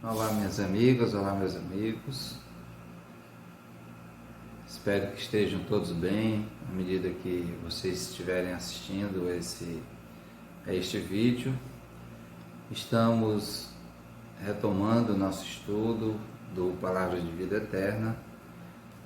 Olá, minhas amigas, olá, meus amigos. Espero que estejam todos bem à medida que vocês estiverem assistindo a este vídeo. Estamos retomando o nosso estudo do Palavra de Vida Eterna.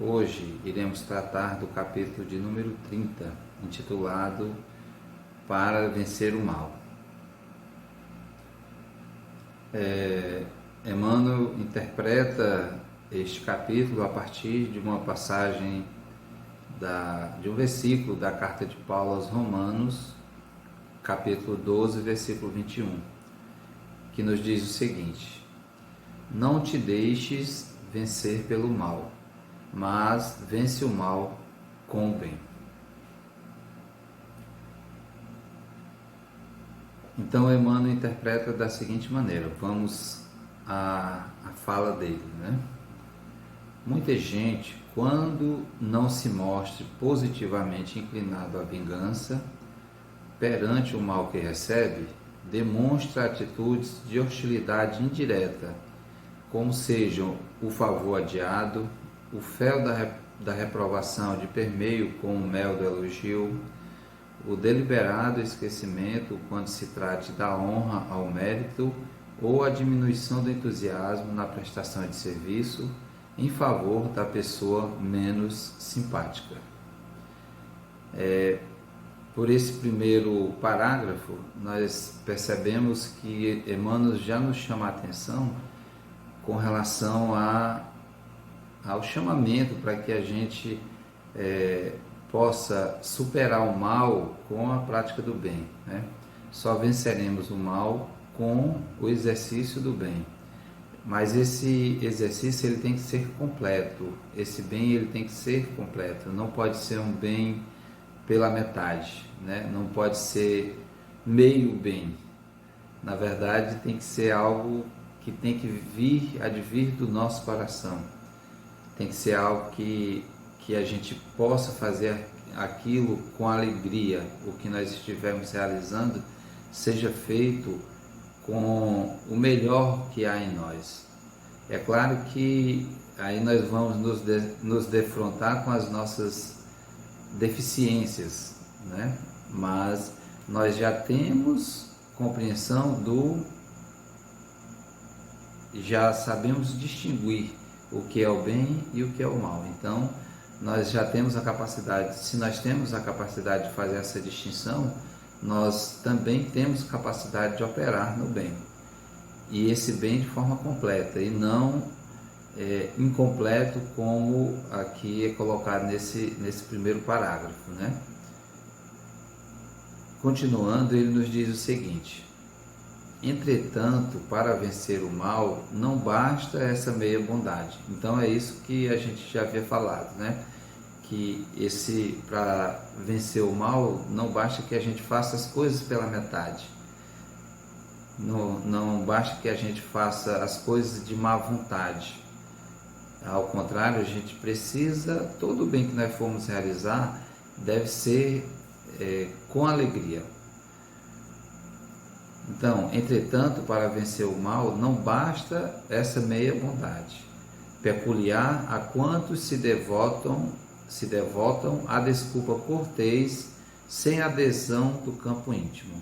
Hoje iremos tratar do capítulo de número 30, intitulado Para Vencer o Mal. Emmanuel interpreta este capítulo a partir de uma passagem de um versículo da carta de Paulo aos Romanos, capítulo 12, versículo 21, que nos diz o seguinte: não te deixes vencer pelo mal, mas vence o mal com o bem. Então Emmanuel interpreta da seguinte maneira, vamos à fala dele, né? Muita gente, quando não se mostre positivamente inclinado à vingança perante o mal que recebe, demonstra atitudes de hostilidade indireta, como sejam o favor adiado, o fel da reprovação de permeio com o mel do elogio, o deliberado esquecimento quando se trate da honra ao mérito ou a diminuição do entusiasmo na prestação de serviço em favor da pessoa menos simpática. Por esse primeiro parágrafo, nós percebemos que Emmanuel já nos chama a atenção com relação ao chamamento para que a gente possa superar o mal com a prática do bem, né? Só venceremos o mal com o exercício do bem. Mas esse exercício ele tem que ser completo, esse bem ele tem que ser completo, não pode ser um bem pela metade, né? Não pode ser meio bem. Na verdade, tem que ser algo que tem que advir do nosso coração. Tem que ser algo que a gente possa fazer aquilo com alegria, o que nós estivermos realizando seja feito com o melhor que há em nós. É claro que aí nós vamos nos defrontar com as nossas deficiências, né? Mas nós já temos compreensão já sabemos distinguir o que é o bem e o que é o mal. Então, nós já temos a capacidade, se nós temos a capacidade de fazer essa distinção, nós também temos capacidade de operar no bem. E esse bem de forma completa e não incompleto como aqui é colocado nesse primeiro parágrafo, né? Continuando, ele nos diz o seguinte: entretanto, para vencer o mal, não basta essa meia bondade. Então é isso que a gente já havia falado, né? Que para vencer o mal, não basta que a gente faça as coisas pela metade. Não basta que a gente faça as coisas de má vontade. Ao contrário, a gente precisa, todo o bem que nós formos realizar deve ser com alegria. Então, entretanto, para vencer o mal, não basta essa meia bondade, peculiar a quantos se devotam à desculpa cortês, sem adesão do campo íntimo.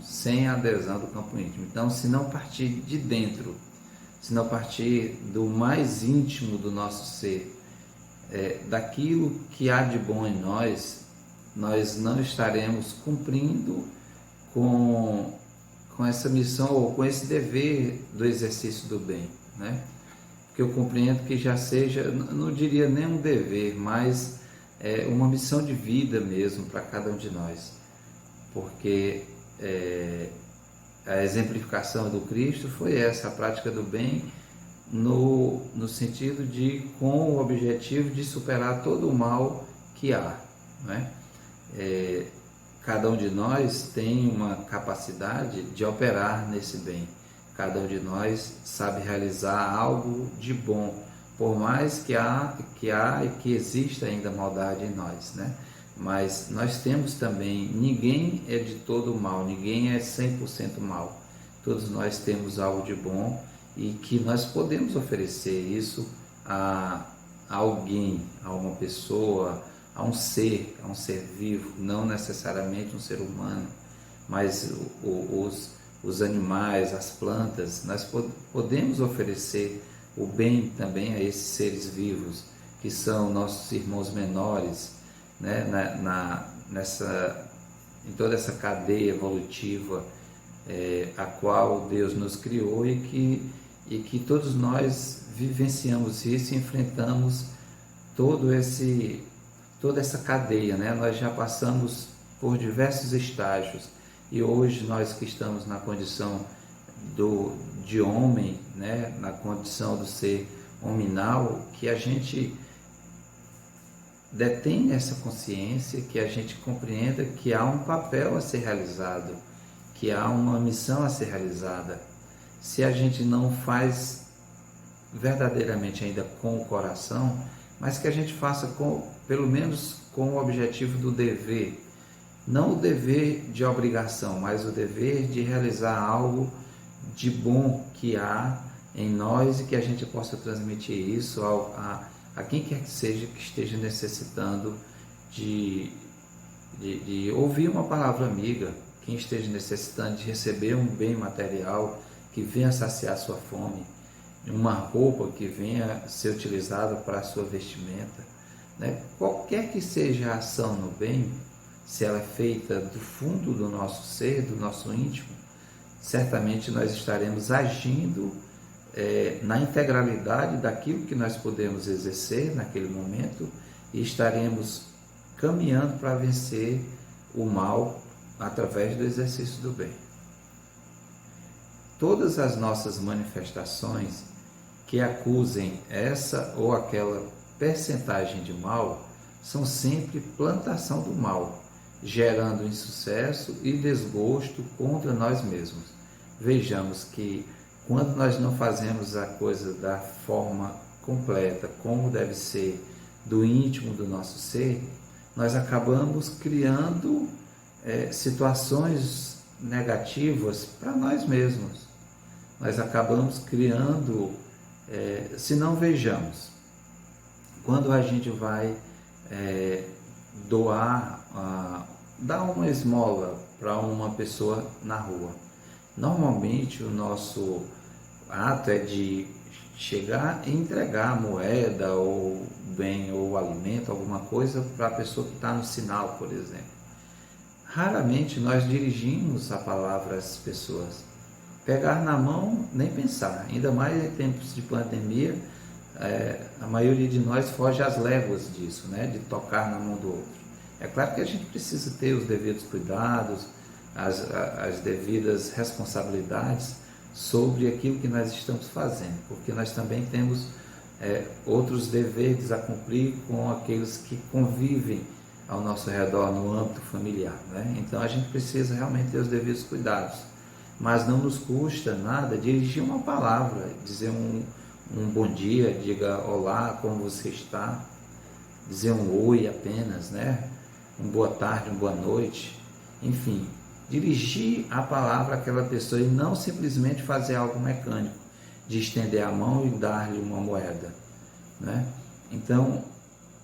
Então, se não partir de dentro, se não partir do mais íntimo do nosso ser, daquilo que há de bom em nós, nós não estaremos cumprindo com essa missão ou com esse dever do exercício do bem, né? Porque eu compreendo que já seja, não diria nem um dever, mas uma missão de vida mesmo para cada um de nós, porque a exemplificação do Cristo foi essa, a prática do bem no sentido com o objetivo de superar todo o mal que há, né? Cada um de nós tem uma capacidade de operar nesse bem. Cada um de nós sabe realizar algo de bom, por mais que exista ainda maldade em nós, né? Mas nós temos também, ninguém é de todo mal, ninguém é 100% mal. Todos nós temos algo de bom e que nós podemos oferecer isso a alguém, a uma pessoa, a um ser vivo, não necessariamente um ser humano, mas os animais, as plantas. Nós podemos oferecer o bem também a esses seres vivos, que são nossos irmãos menores, né? Em toda essa cadeia evolutiva a qual Deus nos criou e que todos nós vivenciamos isso e enfrentamos toda essa cadeia, né? Nós já passamos por diversos estágios e hoje nós que estamos na condição de homem, né? Na condição do ser hominal, que a gente detém essa consciência, que a gente compreenda que há um papel a ser realizado, que há uma missão a ser realizada. Se a gente não faz verdadeiramente ainda com o coração, mas que a gente faça pelo menos com o objetivo do dever, não o dever de obrigação, mas o dever de realizar algo de bom que há em nós e que a gente possa transmitir isso a quem quer que seja que esteja necessitando de ouvir uma palavra amiga, quem esteja necessitando de receber um bem material que venha saciar sua fome, uma roupa que venha ser utilizada para a sua vestimenta, né? Qualquer que seja a ação no bem, se ela é feita do fundo do nosso ser, do nosso íntimo, certamente nós estaremos agindo na integralidade daquilo que nós podemos exercer naquele momento e estaremos caminhando para vencer o mal através do exercício do bem. Todas as nossas manifestações que acusem essa ou aquela percentagem de mal são sempre plantação do mal, gerando insucesso e desgosto contra nós mesmos. Vejamos que quando nós não fazemos a coisa da forma completa, como deve ser, do íntimo do nosso ser, nós acabamos criando situações negativas para nós mesmos. Nós acabamos criando, se não vejamos, quando a gente vai dar uma esmola para uma pessoa na rua, normalmente o nosso ato é de chegar e entregar a moeda ou bem ou alimento, alguma coisa para a pessoa que está no sinal, por exemplo. Raramente nós dirigimos a palavra às pessoas. Pegar na mão, nem pensar, ainda mais em tempos de pandemia, a maioria de nós foge às léguas disso, né? De tocar na mão do outro. É claro que a gente precisa ter os devidos cuidados, as devidas responsabilidades sobre aquilo que nós estamos fazendo, porque nós também temos outros deveres a cumprir com aqueles que convivem ao nosso redor no âmbito familiar, né? Então a gente precisa realmente ter os devidos cuidados, mas não nos custa nada dirigir uma palavra, dizer um bom dia, diga olá, como você está, dizer um oi apenas, né? Um boa tarde, uma boa noite, enfim, dirigir a palavra àquela pessoa e não simplesmente fazer algo mecânico, de estender a mão e dar-lhe uma moeda, né? Então,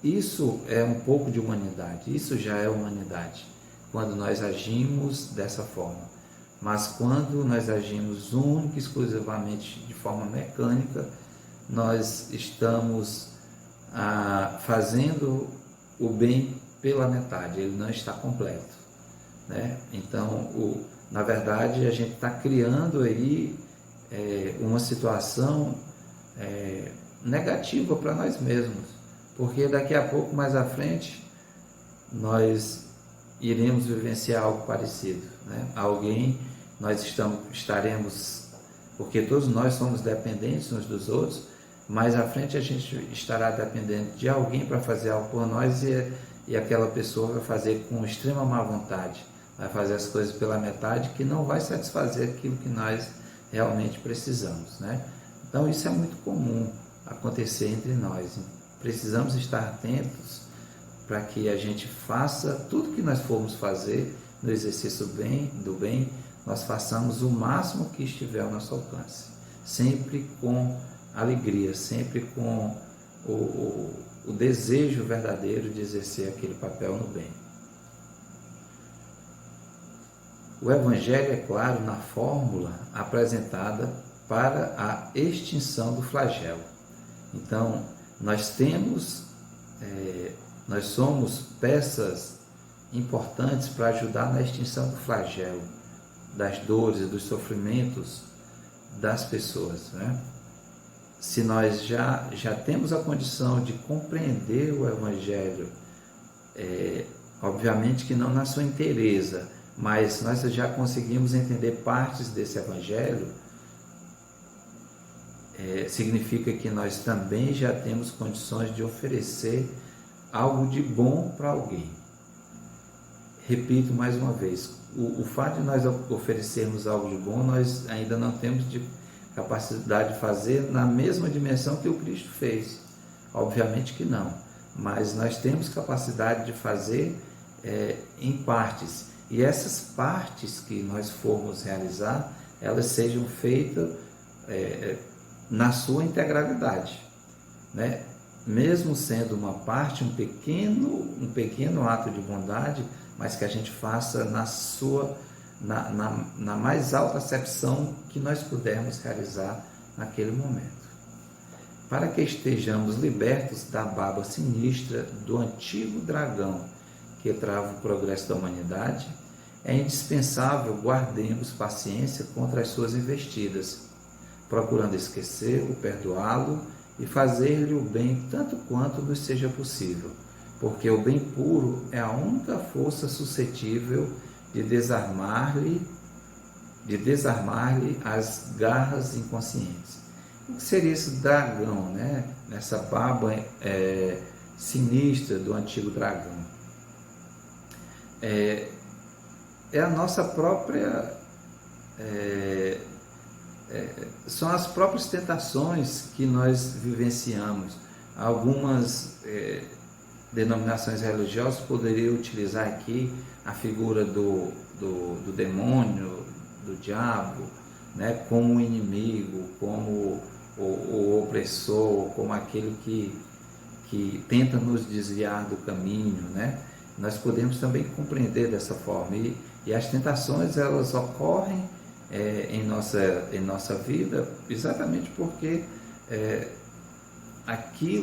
isso é um pouco de humanidade, isso já é humanidade, quando nós agimos dessa forma. Mas quando nós agimos única e exclusivamente de forma mecânica, nós estamos fazendo o bem pela metade, ele não está completo, né? Então, na verdade, a gente está criando aí uma situação negativa para nós mesmos, porque daqui a pouco, mais à frente, nós iremos vivenciar algo parecido, né? Nós estaremos, porque todos nós somos dependentes uns dos outros, mais à frente a gente estará dependente de alguém para fazer algo por nós e aquela pessoa vai fazer com extrema má vontade, vai fazer as coisas pela metade, que não vai satisfazer aquilo que nós realmente precisamos, né? Então isso é muito comum acontecer entre nós. Precisamos estar atentos para que a gente faça tudo que nós formos fazer no exercício do bem, nós façamos o máximo que estiver ao nosso alcance. sempre com alegria, sempre com o desejo verdadeiro de exercer aquele papel no bem. O Evangelho é claro na fórmula apresentada para a extinção do flagelo. Então, nós somos peças importantes para ajudar na extinção do flagelo, das dores, dos sofrimentos das pessoas, né? Se nós já temos a condição de compreender o Evangelho, obviamente que não na sua inteireza, mas nós já conseguimos entender partes desse Evangelho, significa que nós também já temos condições de oferecer algo de bom para alguém. Repito mais uma vez, o fato de nós oferecermos algo de bom, nós ainda não temos capacidade de fazer na mesma dimensão que o Cristo fez. Obviamente que não, mas nós temos capacidade de fazer em partes. E essas partes que nós formos realizar, elas sejam feitas na sua integralidade, né? Mesmo sendo uma parte, um pequeno ato de bondade, mas que a gente faça na mais alta acepção que nós pudermos realizar naquele momento. Para que estejamos libertos da baba sinistra do antigo dragão que trava o progresso da humanidade, é indispensável guardemos paciência contra as suas investidas, procurando esquecê-lo, perdoá-lo e fazer-lhe o bem tanto quanto nos seja possível, porque o bem puro é a única força suscetível de desarmar-lhe as garras inconscientes. O que seria esse dragão, né? Nessa baba sinistra do antigo dragão? É a nossa própria... são as próprias tentações que nós vivenciamos. Algumas denominações religiosas poderiam utilizar aqui a figura do demônio, do diabo, né, como o inimigo, como o opressor, como aquele que tenta nos desviar do caminho, né? Nós podemos também compreender dessa forma. E as tentações, elas ocorrem em nossa vida exatamente porque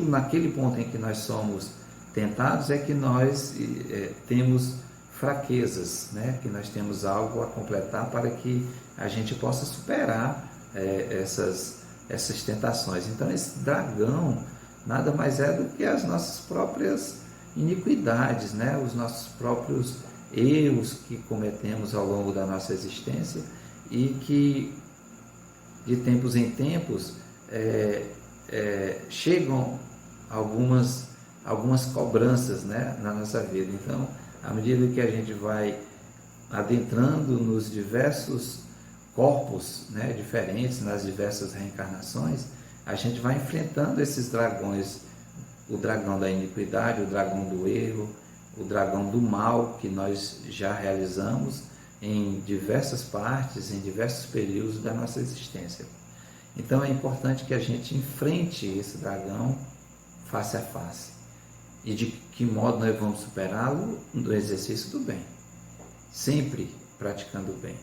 naquele ponto em que nós somos tentados é que nós temos fraquezas, né? Que nós temos algo a completar para que a gente possa superar essas tentações. Então esse dragão nada mais é do que as nossas próprias iniquidades, né? Os nossos próprios erros que cometemos ao longo da nossa existência e que de tempos em tempos chegam algumas cobranças, né, na nossa vida. Então, à medida que a gente vai adentrando nos diversos corpos, né, diferentes, nas diversas reencarnações, a gente vai enfrentando esses dragões, o dragão da iniquidade, o dragão do erro, o dragão do mal que nós já realizamos em diversas partes, em diversos períodos da nossa existência. Então é importante que a gente enfrente esse dragão face a face. E de que modo nós vamos superá-lo? No exercício do bem, sempre praticando o bem.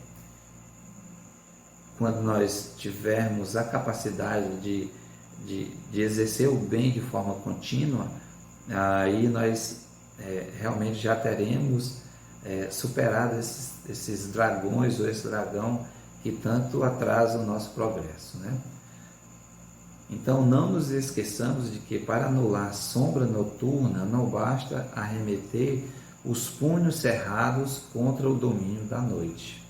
Quando nós tivermos a capacidade de exercer o bem de forma contínua, aí nós realmente já teremos superado esses dragões ou esse dragão que tanto atrasa o nosso progresso, né? Então não nos esqueçamos de que para anular a sombra noturna não basta arremeter os punhos cerrados contra o domínio da noite.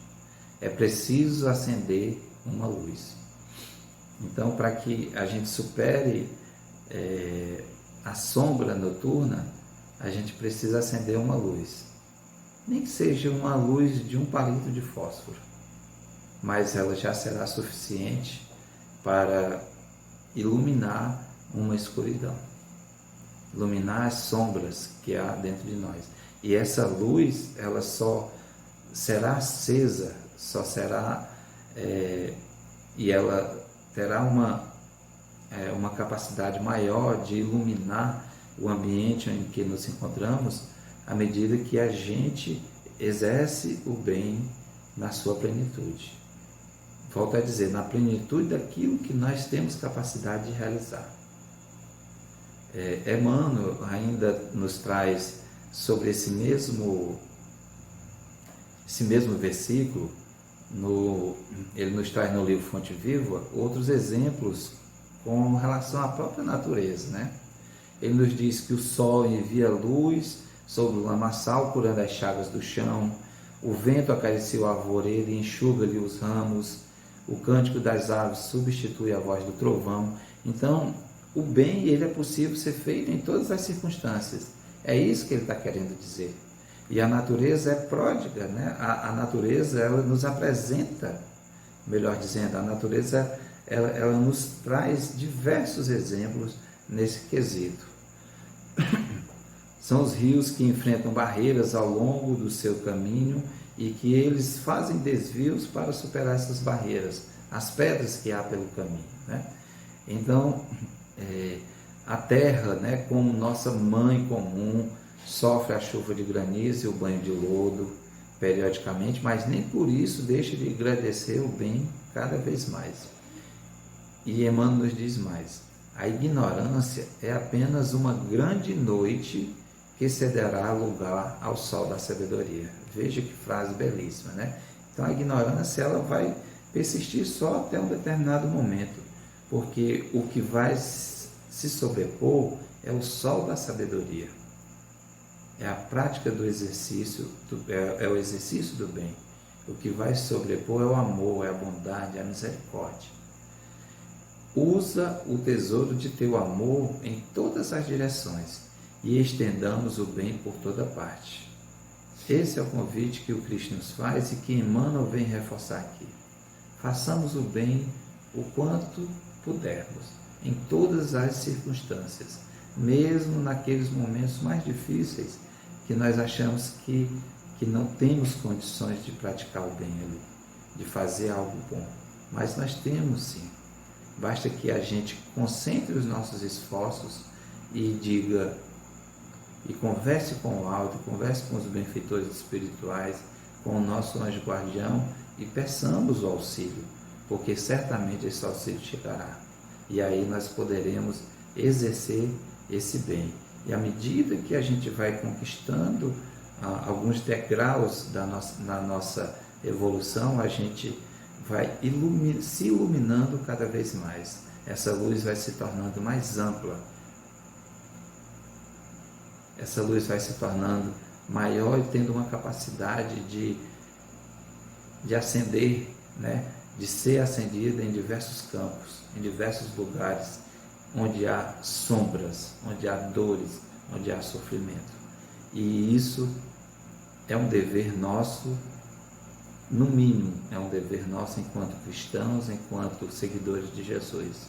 É preciso acender uma luz. Então, para que a gente supere a sombra noturna, a gente precisa acender uma luz. Nem que seja uma luz de um palito de fósforo, mas ela já será suficiente para iluminar uma escuridão, iluminar as sombras que há dentro de nós. E essa luz, ela só será acesa, e ela terá uma capacidade maior de iluminar o ambiente em que nos encontramos à medida que a gente exerce o bem na sua plenitude. Volto a dizer, na plenitude daquilo que nós temos capacidade de realizar. Emmanuel ainda nos traz sobre esse mesmo versículo, ele nos traz no livro Fonte Viva outros exemplos com relação à própria natureza, né? Ele nos diz que o sol envia luz sobre o lamaçal, curando as chagas do chão, o vento acaricia o arvoredo e enxuga-lhe os ramos, o cântico das aves substitui a voz do trovão. Então, o bem, ele é possível ser feito em todas as circunstâncias. É isso que ele está querendo dizer. E a natureza é pródiga, né? A natureza, ela nos apresenta, melhor dizendo, a natureza, ela nos traz diversos exemplos nesse quesito. São os rios que enfrentam barreiras ao longo do seu caminho e que eles fazem desvios para superar essas barreiras, as pedras que há pelo caminho, né? Então, a terra, né, como nossa mãe comum, sofre a chuva de granizo e o banho de lodo periodicamente, mas nem por isso deixa de agradecer o bem cada vez mais. E Emmanuel nos diz mais: a ignorância é apenas uma grande noite que cederá lugar ao sol da sabedoria. Veja que frase belíssima, né? Então a ignorância, ela vai persistir só até um determinado momento, porque o que vai se sobrepor é o sol da sabedoria. É a prática do exercício, é o exercício do bem. O que vai se sobrepor é o amor, é a bondade, é a misericórdia. Usa o tesouro de teu amor em todas as direções e estendamos o bem por toda parte. Esse é o convite que o Cristo nos faz e que Emmanuel vem reforçar aqui. Façamos o bem o quanto pudermos, em todas as circunstâncias, mesmo naqueles momentos mais difíceis que nós achamos que não temos condições de praticar o bem ali, de fazer algo bom. Mas nós temos sim. Basta que a gente concentre os nossos esforços e diga, e converse com o alto, converse com os benfeitores espirituais, com o nosso anjo guardião e peçamos o auxílio, porque certamente esse auxílio chegará. E aí nós poderemos exercer esse bem. E à medida que a gente vai conquistando alguns degraus na nossa evolução, a gente vai se iluminando cada vez mais. Essa luz vai se tornando mais ampla. Essa luz vai se tornando maior e tendo uma capacidade de acender, né? De ser acendida em diversos campos, em diversos lugares, onde há sombras, onde há dores, onde há sofrimento. E isso é um dever nosso, no mínimo, é um dever nosso enquanto cristãos, enquanto seguidores de Jesus.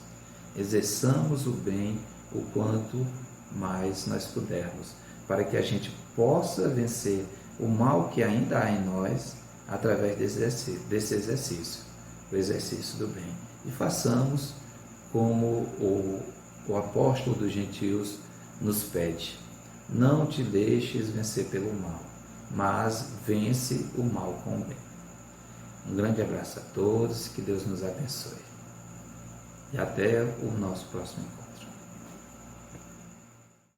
Exerçamos o bem o quanto mais nós pudermos, para que a gente possa vencer o mal que ainda há em nós através desse exercício, o exercício do bem. E façamos como o apóstolo dos gentios nos pede: não te deixes vencer pelo mal, mas vence o mal com o bem. Um grande abraço a todos, que Deus nos abençoe. E até o nosso próximo encontro.